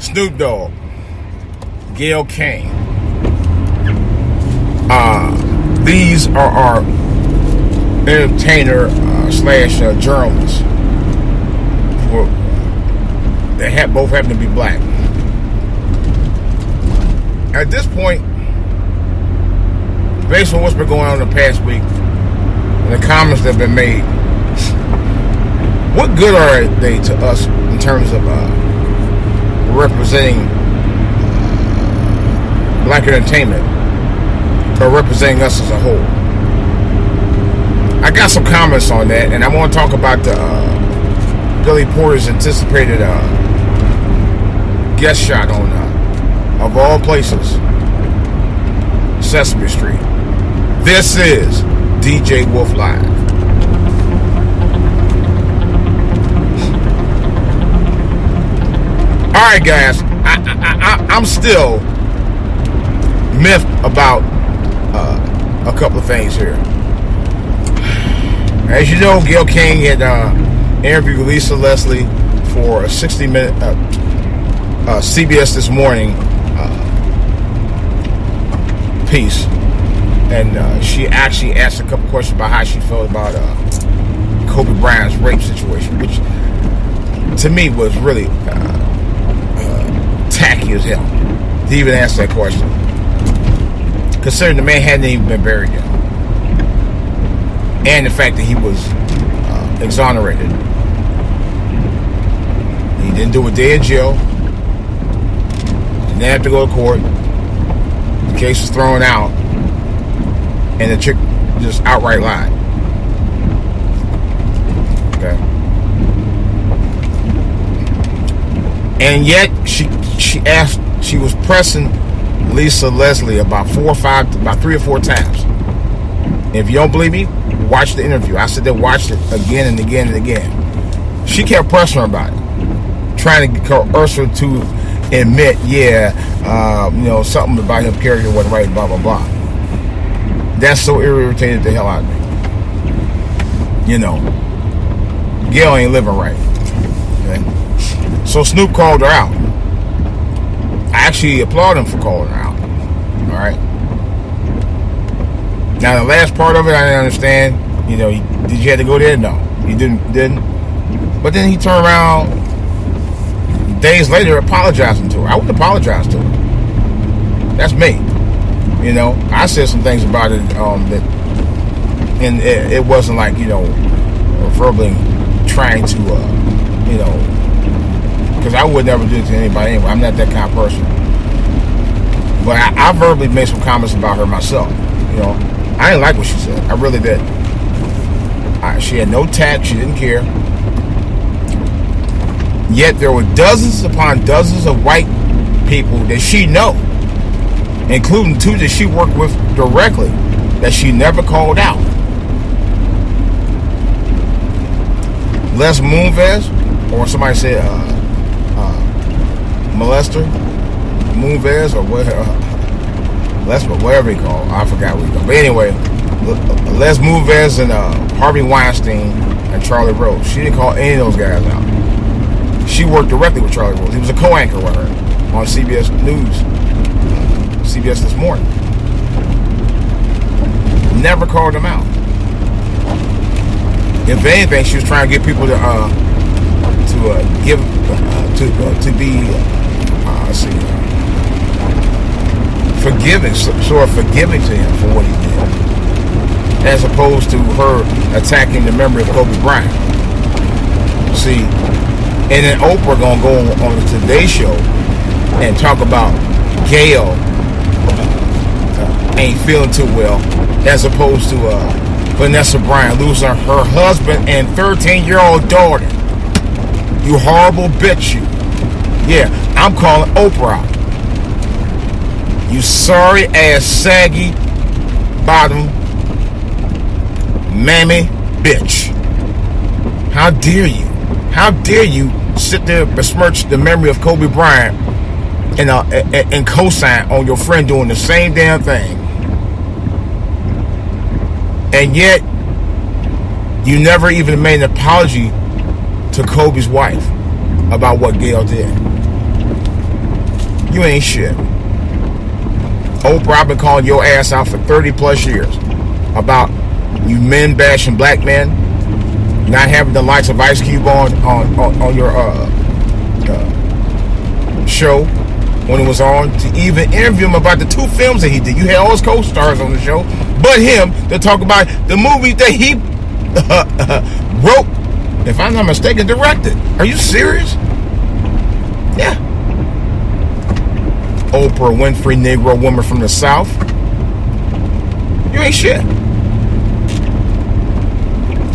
Snoop Dogg, Gail Kane. These are our entertainer slash journalists. They both happen to be black. At this point, based on what's been going on the past week and the comments that have been made, what good are they to us in terms of representing black entertainment or representing us as a whole? I got some comments on that, and I want to talk about the Billy Porter's anticipated guest shot on, of all places, Sesame Street. This is DJ Wolf Live. All right, guys, I'm still miffed about a couple of things here. As you know, Gail King had interviewed Lisa Leslie for a 60-minute CBS This Morning piece, and she actually asked a couple questions about how she felt about Kobe Bryant's rape situation, which to me was really tacky as hell to even ask that question, considering the man hadn't even been buried yet, and the fact that he was exonerated. He didn't do a day in jail, didn't have to go to court. The case was thrown out, and the chick just outright lied. Okay. And yet she was pressing Lisa Leslie about 3 or 4 times. If you don't believe me, watch the interview. I said they watched it again and again and again. She kept pressing her about it, trying to coerce her to admit, something about him character wasn't right, blah, blah, blah. That so irritated the hell out of me. Gail ain't living right. Okay? So Snoop called her out. I actually applaud him for calling her out. All right. Now the last part of it, I didn't understand. Did you have to go there? No, he didn't. But then he turned around days later apologizing to her. I wouldn't apologize to her. That's me. I said some things about it that, and it wasn't like verbally trying to because I would never do it to anybody anyway. I'm not that kind of person. But I verbally made some comments about her myself. I didn't like what she said. I really did. She had no tact. She didn't care. Yet there were dozens upon dozens of white people that she know, including 2 that she worked with directly, that she never called out. Les Moonves, or somebody said molester, Moonves, or whatever he called. I forgot what he called. But anyway, Les Moonves and Harvey Weinstein and Charlie Rose. She didn't call any of those guys out. She worked directly with Charlie Rose. He was a co-anchor with her on CBS News, CBS This Morning. Never called them out. If anything, she was trying to get people to forgiving, sort of forgiving to him for what he did, as opposed to her attacking the memory of Kobe Bryant. See, and then Oprah gonna go on the Today Show and talk about Gail ain't feeling too well, as opposed to Vanessa Bryant losing her husband and 13-year-old daughter. You horrible bitch, you. Yeah, I'm calling Oprah out. You sorry ass saggy bottom mammy bitch. How dare you? How dare you sit there and besmirch the memory of Kobe Bryant and co-sign on your friend doing the same damn thing? And yet, you never even made an apology to Kobe's wife about what Gail did. You ain't shit. Oprah, I've been calling your ass out for 30 plus years about you men bashing black men, not having the likes of Ice Cube on your show when it was on, to even interview him about the 2 films that he did. You had all his co-stars on the show, but him to talk about the movie that he wrote, if I'm not mistaken, directed. Are you serious? Yeah. Oprah Winfrey, Negro woman from the South. You ain't shit.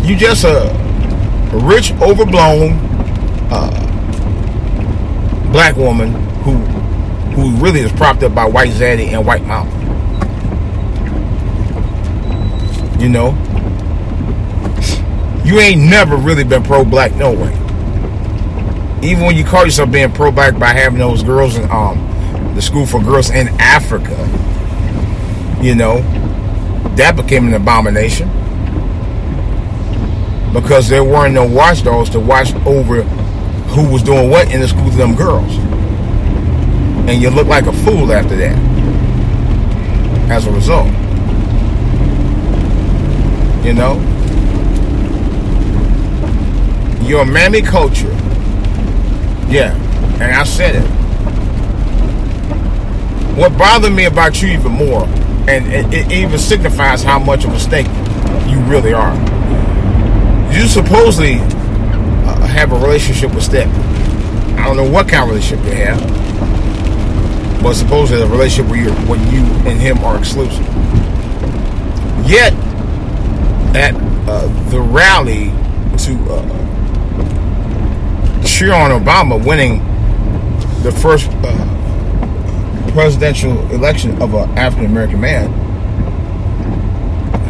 You just a rich, overblown black woman who really is propped up by white zaddy and white mama. You know, you ain't never really been pro-black no way. Even when you call yourself being pro-black by having those girls in the school for girls in Africa, you know, that became an abomination because there weren't no watchdogs to watch over who was doing what in the school to them girls. And you look like a fool after that as a result. You know, your mammy culture. Yeah, and I said it. What bothered me about you even more, and it even signifies how much of a snake you really are. You supposedly have a relationship with Step. I don't know what kind of relationship you have, but supposedly a relationship where you and him are exclusive. Yet, at the rally to cheer on Obama winning the first presidential election of an African American man,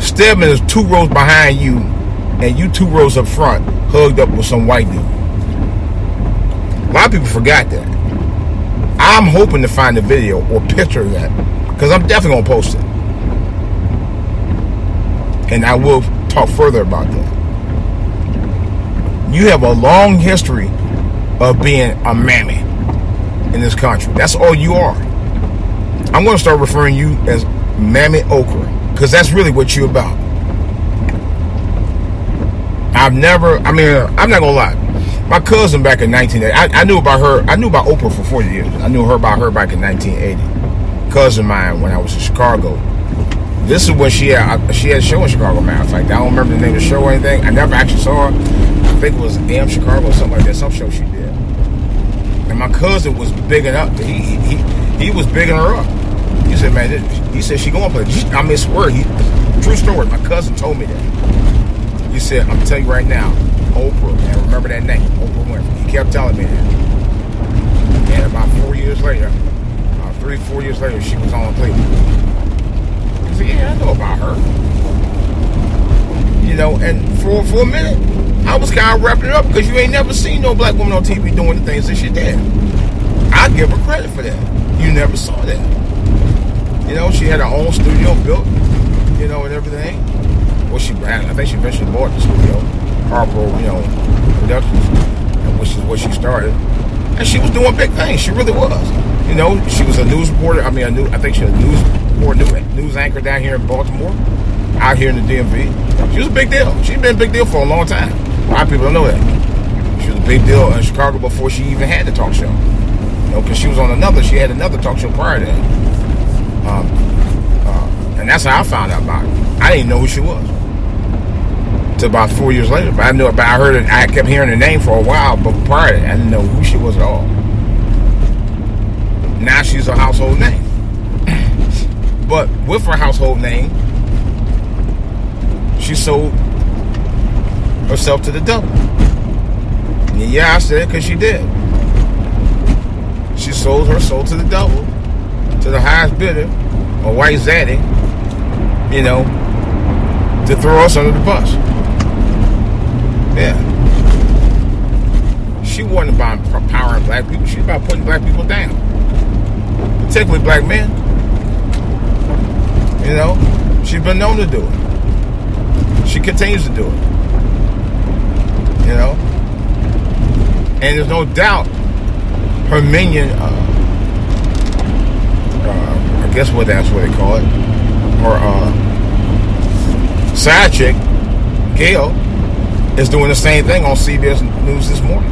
Stedman is 2 rows behind you, and you 2 rows up front, hugged up with some white dude. A lot of people forgot that. I'm hoping to find a video or picture of that, because I'm definitely gonna post it, and I will talk further about that. You have a long history of being a mammy in this country. That's all you are. I'm going to start referring you as Mammy Okra, because that's really what you're about. I'm not going to lie. My cousin back in 1980, I knew about Oprah for 40 years. I knew about her back in 1980. Cousin of mine when I was in Chicago. This is when she had a show in Chicago, matter of fact. I don't remember the name of the show or anything. I never actually saw her. I think it was AM Chicago or something like that. Some show she did. And my cousin was bigging up. He was bigging her up. He said, man, he said she going to play. I mean, swear, true story. My cousin told me that. He said, I'm telling you right now, Oprah, and remember that name, Oprah Winfrey. He kept telling me that. And about 4 years later, 3-4 years later, she was on Cleveland. He said, yeah, I know about her. You know, and for a minute, I was kind of wrapping it up because you ain't never seen no black woman on TV doing the things that she did. I give her credit for that. You never saw that. You know, she had her own studio built, you know, and everything. Well, I think she eventually bought the studio, Harpo, you know, Productions, which is what she started. And she was doing big things. She really was. You know, she was a news reporter. I think she was a news anchor down here in Baltimore, out here in the DMV. She was a big deal. She's been a big deal for a long time. A lot of people don't know that. She was a big deal in Chicago before she even had the talk show. You know, because she had another talk show prior to that. And that's how I found out about her. I didn't know who she was until about 4 years later. But I heard it. I kept hearing her name for a while, but prior to that, I didn't know who she was at all. Now she's a household name. But with her household name, she sold herself to the devil. And yeah, I said it because she did. She sold her soul to the devil, to the highest bidder, a white zaddy, you know, to throw us under the bus. Yeah. She wasn't about empowering black people. She was about putting black people down. Particularly black men. You know, she's been known to do it. She continues to do it. You know? And there's no doubt her minion, guess what? That's what they call it. Her side chick, Gail, is doing the same thing on CBS News this morning.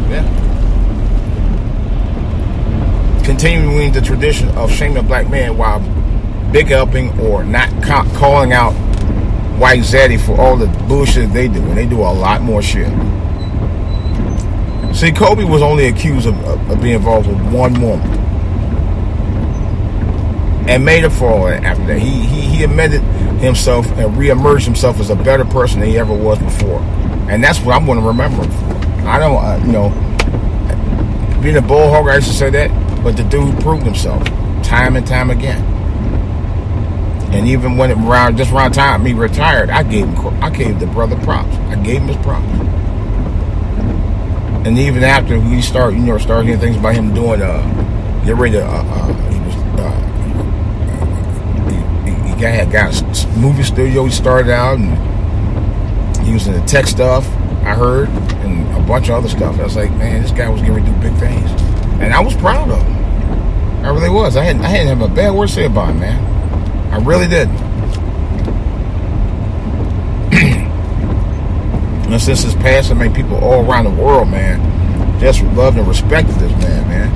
Yeah. Continuing the tradition of shaming a black man while big helping or not calling out white zaddy for all the bullshit they do, and they do a lot more shit. See, Kobe was only accused of being involved with one woman, and made up for all that after that. He amended himself and re-emerged himself as a better person than he ever was before, and that's what I'm going to remember him for. I don't, being a bull hog, I used to say that, but the dude proved himself time and time again. And even when just around time he retired, I gave the brother props. I gave him his props. And even after we started hearing things about him doing, get ready to, he got a movie studio. He started out and he was in the tech stuff, I heard, and a bunch of other stuff. I was like, man, this guy was getting ready to do big things, and I was proud of him. I really was. I hadn't have a bad word to say about him, man. I really didn't. And since his passing, man, people all around the world, man, just loved and respected this man.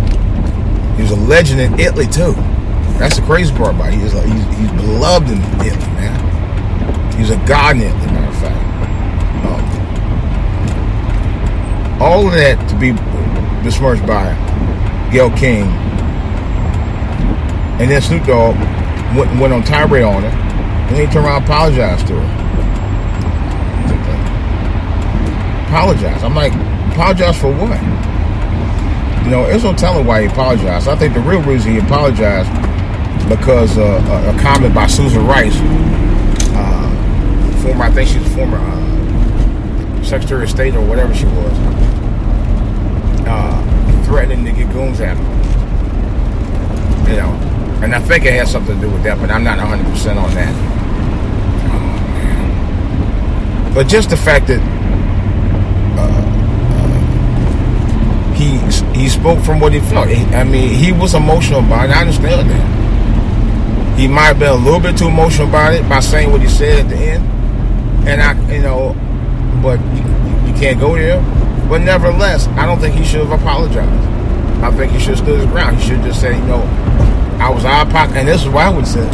He was a legend in Italy too. That's the crazy part about it. He's beloved in Italy, man. He's a god in Italy, matter of fact. All of that to be besmirched by Gail King, and then Snoop Dogg went on tirade on her, and then he turned around and apologized to her. Apologize. I'm like, apologize for what? There's no telling why he apologized. I think the real reason he apologized because a comment by Susan Rice, I think she's a former Secretary of State or whatever she was, threatening to get goons at him. And I think it has something to do with that, but I'm not 100% on that. Oh, man. But just the fact that he spoke from what he felt. He was emotional about it. I understand that. He might have been a little bit too emotional about it by saying what he said at the end. And but you can't go there. But nevertheless, I don't think he should have apologized. I think he should have stood his ground. He should have just said, I was out of pocket, and this is what I would say.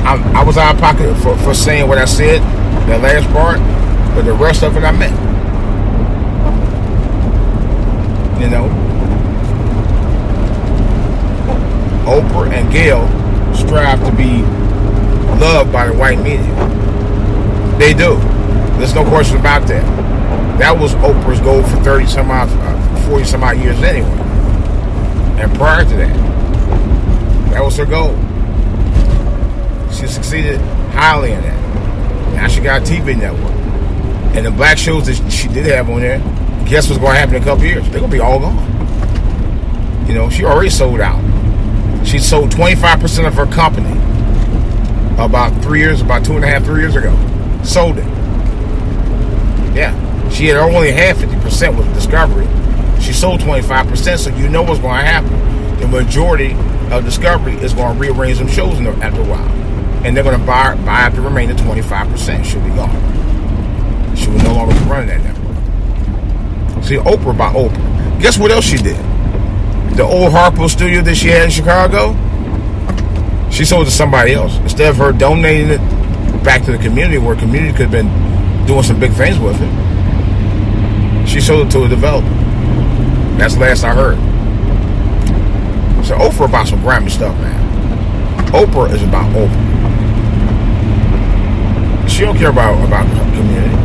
I was out of pocket for saying what I said, that last part, but the rest of it I meant. Oprah and Gail strive to be loved by the white media. They do. There's no question about that. That was Oprah's goal for 40 some odd years anyway. And prior to that was her goal. She succeeded highly in that. Now she got a TV network. And the black shows that she did have on there, guess what's going to happen in a couple years? They're going to be all gone. She already sold out. She sold 25% of her company about 3 years ago. Sold it. Yeah. She had only had 50% with Discovery. She sold 25%, so you know what's going to happen. The majority of Discovery is going to rearrange them shows after a while. And they're going to buy out the remaining 25%. She'll be gone. She will no longer be running that network. See, Oprah by Oprah. Guess what else she did? The old Harpo studio that she had in Chicago, she sold it to somebody else. Instead of her donating it back to the community, where the community could have been doing some big things with it, she sold it to a developer. That's the last I heard. So Oprah about some Grammy stuff, man. Oprah is about Oprah. She don't care about the community.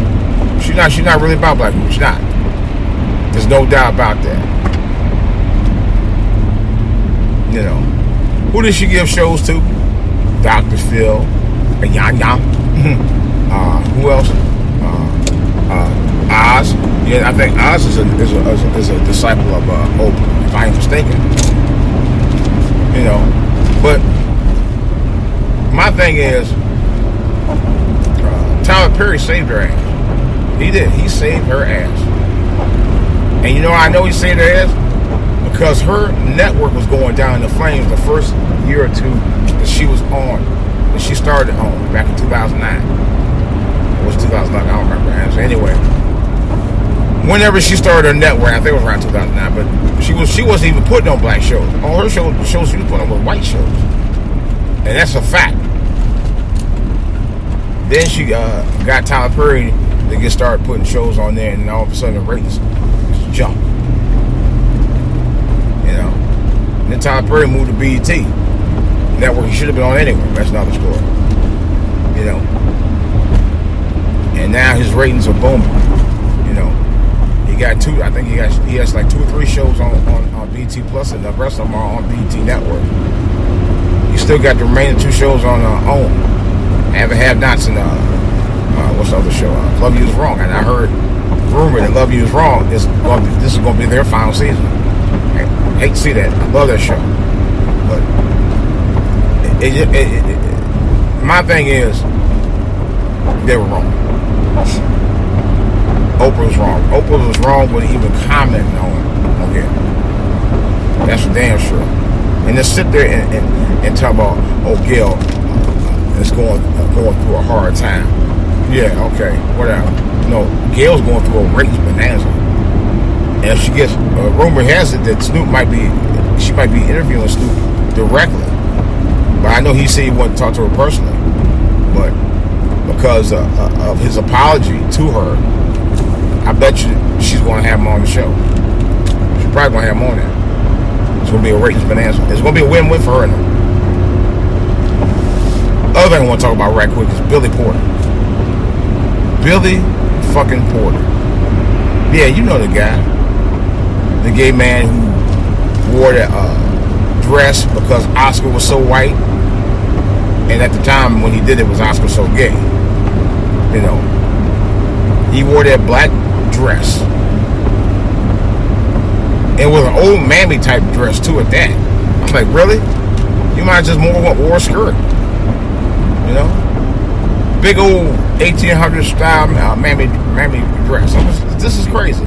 She's not really about black people. She's not. There's no doubt about that. Who did she give shows to? Dr. Phil, and Yan. Who else? Oz. Yeah, I think Oz is a disciple of Oprah, if I ain't mistaken. But my thing is, Tyler Perry saved her ass. He did. He saved her ass. And I know he saved her ass because her network was going down in the flames the first year or two that she was on, that she started on back in 2009. It was 2011, I don't remember. So anyway, whenever she started her network, I think it was around 2009, but she wasn't even putting on black shows. All her shows she was putting on were white shows, and that's a fact. Then she got Tyler Perry to get started putting shows on there, and all of a sudden the ratings just jumped. You know. And then Tyler Perry moved to BET network. He should have been on anyway. That's another story. You know. And now his ratings are booming. You know. He got two. I think he has like 2 or 3 shows on BET Plus, and the rest of them are on BET Network. He still got the remaining 2 shows on OWN. Have Nots and what's the other show? Love You Is Wrong. And I heard rumor that Love You Is Wrong this is going to be their final season. I hate to see that. I love that show, but my thing is they were wrong. Oprah was wrong. Oprah was wrong with even commenting on here. That's for damn sure. And to sit there and talk about, oh, Gail is going through a hard time. Yeah, okay, whatever. No, Gail's going through a ratings bonanza. And if she gets, rumor has it that Snoop she might be interviewing Snoop directly. But I know he said he wanted to talk to her personally. But because of his apology to her, I bet you she's going to have him on the show. She's probably going to have him on there. It's going to be a ratings bonanza. It's going to be a win-win for her now. Other thing I want to talk about right quick is Billy Porter. Billy fucking Porter. Yeah, you know the guy. The gay man who wore that dress because Oscar was so white. And at the time when he did it was Oscar so gay. You know. He wore that black dress. It was an old mammy type dress too at that. I'm like, really? You might just wore a skirt. You know, big old 1800 style mammy dress. This is crazy.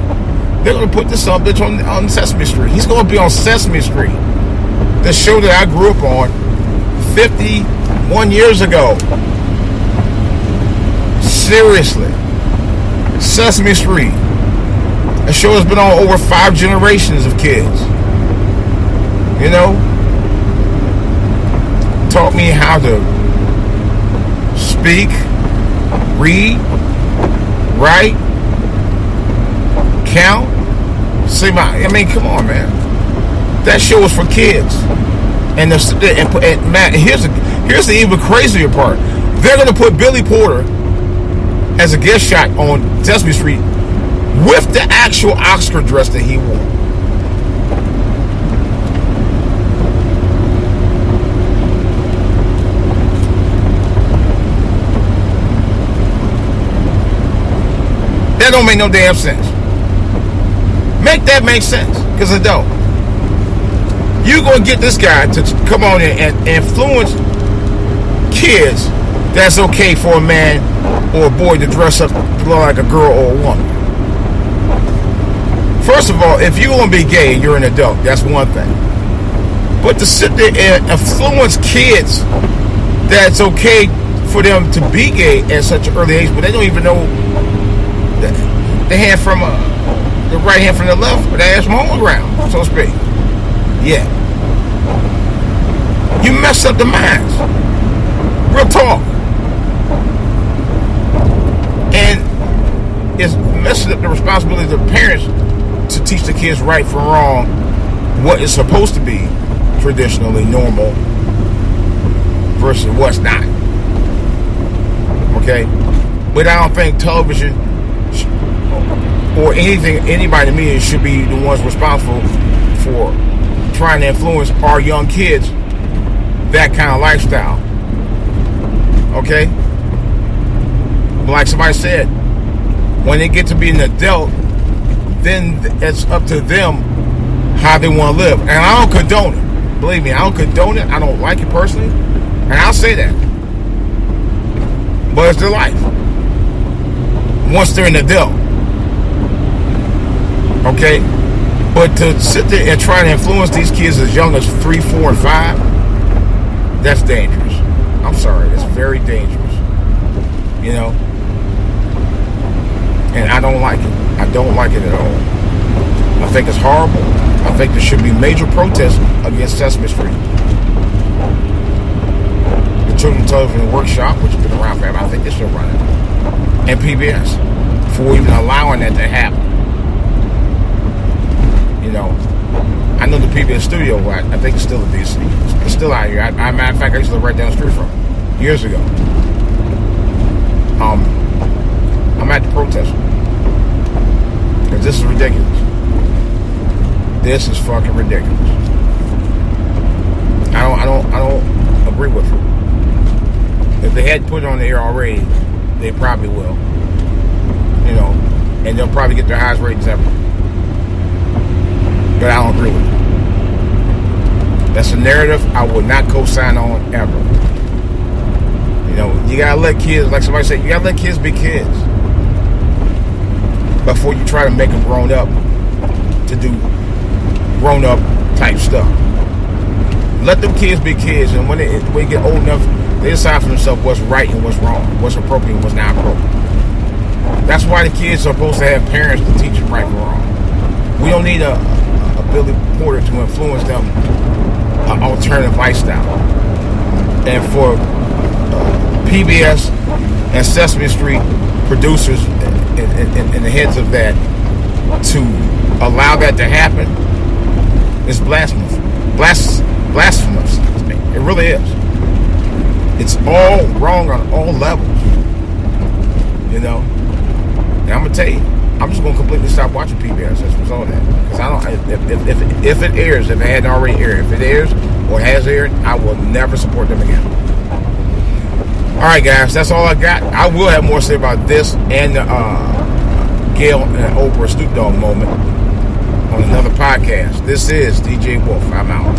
They're gonna put this bitch on Sesame Street. He's gonna be on Sesame Street, the show that I grew up on 51 years ago. Seriously, Sesame Street, a show that's been on over 5 generations of kids. You know, taught me how to speak, read, write, count. See I mean, come on, man. That show was for kids. And man, here's the even crazier part. They're gonna put Billy Porter as a guest shot on Sesame Street with the actual Oscar dress that he wore. That don't make no damn sense. Make that make sense, because it don't. You gonna get this guy to come on in and influence kids that's okay for a man or a boy to dress up like a girl or a woman. First of all, if you're gonna be gay and you're an adult, that's one thing. But to sit there and influence kids that's okay for them to be gay at such an early age, but they don't even know the hand from the right hand from the left, but the ass from home ground, so to speak. Yeah. You mess up the minds. Real talk. And it's messing up the responsibility of the parents to teach the kids right from wrong, what is supposed to be traditionally normal versus what's not. Okay? But I don't think television or anybody in the media should be the ones responsible for trying to influence our young kids that kind of lifestyle. Okay? But like somebody said, when they get to be an adult, then it's up to them how they want to live. And I don't condone it. Believe me, I don't condone it. I don't like it personally. And I'll say that. But it's their life. Once they're an adult. Okay? But to sit there and try to influence these kids as young as 3, 4, and 5, that's dangerous. I'm sorry, it's very dangerous. You know? And I don't like it. I don't like it at all. I think it's horrible. I think there should be major protests against Sesame Street. The Children's Television Workshop, which has been around forever, I think they should run it. And PBS, for even allowing that to happen. You know, I know the PBS studio, I think it's still in DC. It's still out here. Matter of fact, I used to live right down the street from it years ago. I'm at the protest because this is ridiculous. This is fucking ridiculous. I don't agree with it. If they had put it on the air already, they probably will. You know, and they'll probably get their highest ratings ever. But I don't agree with it. That's a narrative I would not co-sign on ever. You know, you gotta let kids, like somebody said, you gotta let kids be kids before you try to make them grown up to do grown up type stuff. Let them kids be kids, and when they get old enough, they decide for themselves what's right and what's wrong, what's appropriate and what's not appropriate. That's why the kids are supposed to have parents to teach them right and wrong. We don't need a Billy Porter to influence them an alternative lifestyle. And for PBS and Sesame Street producers and the heads of that to allow that to happen is blasphemous. Blasphemous. It really is. It's all wrong on all levels. You know? And I'm gonna tell you, I'm just gonna completely stop watching PBS as a result of that. Because I don't. If it airs, if it hadn't already aired, if it airs or has aired, I will never support them again. All right, guys, that's all I got. I will have more to say about this and the Gail and Oprah Snoop Dogg moment on another podcast. This is DJ Wolf. I'm out.